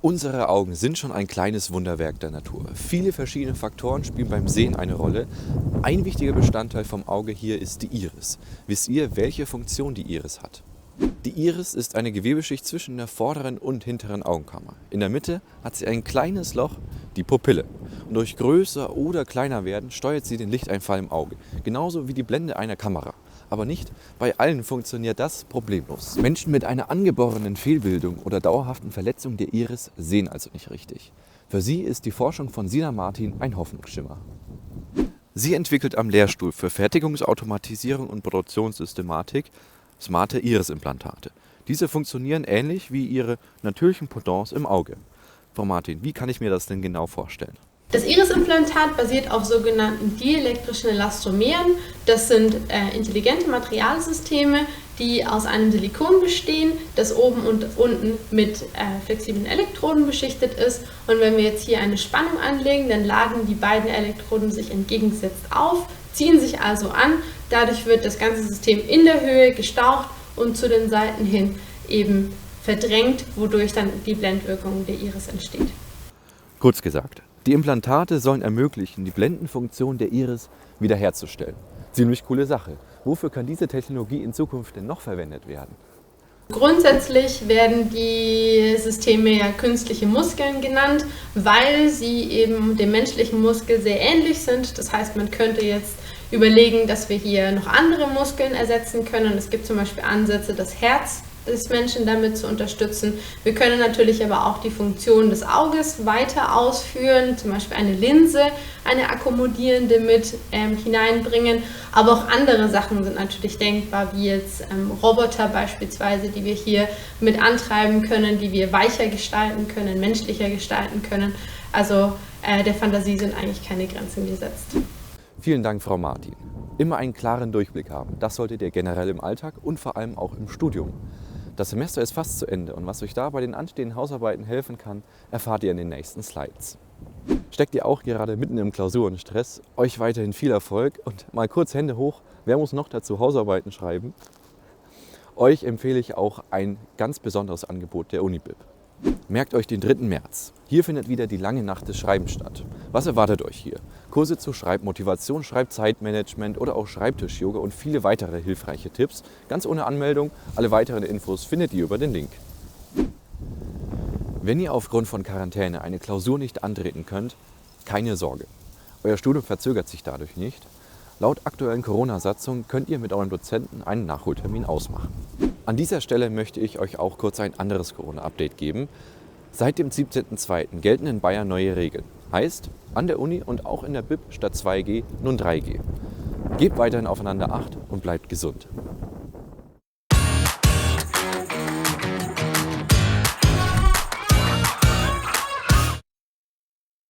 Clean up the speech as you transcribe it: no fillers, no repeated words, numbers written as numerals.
Unsere Augen sind schon ein kleines Wunderwerk der Natur. Viele verschiedene Faktoren spielen beim Sehen eine Rolle. Ein wichtiger Bestandteil vom Auge hier ist die Iris. Wisst ihr, welche Funktion die Iris hat? Die Iris ist eine Gewebeschicht zwischen der vorderen und hinteren Augenkammer. In der Mitte hat sie ein kleines Loch, die Pupille. Und durch größer oder kleiner werden steuert sie den Lichteinfall im Auge. Genauso wie die Blende einer Kamera. Aber nicht bei allen funktioniert das problemlos. Menschen mit einer angeborenen Fehlbildung oder dauerhaften Verletzung der Iris sehen also nicht richtig. Für sie ist die Forschung von Sina Martin ein Hoffnungsschimmer. Sie entwickelt am Lehrstuhl für Fertigungsautomatisierung und Produktionssystematik smarte Iris-Implantate. Diese funktionieren ähnlich wie ihre natürlichen Pendants im Auge. Frau Martin, wie kann ich mir das denn genau vorstellen? Das Iris-Implantat basiert auf sogenannten dielektrischen Elastomeren. Das sind intelligente Materialsysteme, die aus einem Silikon bestehen, das oben und unten mit flexiblen Elektroden beschichtet ist. Und wenn wir jetzt hier eine Spannung anlegen, dann laden die beiden Elektroden sich entgegengesetzt auf, ziehen sich also an. Dadurch wird das ganze System in der Höhe gestaucht und zu den Seiten hin eben verdrängt, wodurch dann die Blendwirkung der Iris entsteht. Kurz gesagt, die Implantate sollen ermöglichen, die Blendenfunktion der Iris wiederherzustellen. Ziemlich coole Sache. Wofür kann diese Technologie in Zukunft denn noch verwendet werden? Grundsätzlich werden die Systeme ja künstliche Muskeln genannt, weil sie eben dem menschlichen Muskel sehr ähnlich sind. Das heißt, man könnte jetzt überlegen, dass wir hier noch andere Muskeln ersetzen können. Es gibt zum Beispiel Ansätze, das Herz des Menschen damit zu unterstützen. Wir können natürlich aber auch die Funktion des Auges weiter ausführen, zum Beispiel eine Linse, eine akkommodierende mit hineinbringen. Aber auch andere Sachen sind natürlich denkbar, wie jetzt Roboter beispielsweise, die wir hier mit antreiben können, die wir weicher gestalten können, menschlicher gestalten können. Also der Fantasie sind eigentlich keine Grenzen gesetzt. Vielen Dank, Frau Martin. Immer einen klaren Durchblick haben. Das solltet ihr generell im Alltag und vor allem auch im Studium. Das Semester ist fast zu Ende und was euch da bei den anstehenden Hausarbeiten helfen kann, erfahrt ihr in den nächsten Slides. Steckt ihr auch gerade mitten im Klausurenstress? Euch weiterhin viel Erfolg und mal kurz Hände hoch, wer muss noch dazu Hausarbeiten schreiben? Euch empfehle ich auch ein ganz besonderes Angebot der Uni-Bib. Merkt euch den 3. März. Hier findet wieder die lange Nacht des Schreibens statt. Was erwartet euch hier? Kurse zur Schreibmotivation, Schreibzeitmanagement oder auch Schreibtisch-Yoga und viele weitere hilfreiche Tipps. Ganz ohne Anmeldung. Alle weiteren Infos findet ihr über den Link. Wenn ihr aufgrund von Quarantäne eine Klausur nicht antreten könnt, keine Sorge. Euer Studium verzögert sich dadurch nicht. Laut aktuellen Corona-Satzungen könnt ihr mit eurem Dozenten einen Nachholtermin ausmachen. An dieser Stelle möchte ich euch auch kurz ein anderes Corona-Update geben. Seit dem 17.02. gelten in Bayern neue Regeln. Heißt, an der Uni und auch in der Bib statt 2G nun 3G. Gebt weiterhin aufeinander Acht und bleibt gesund.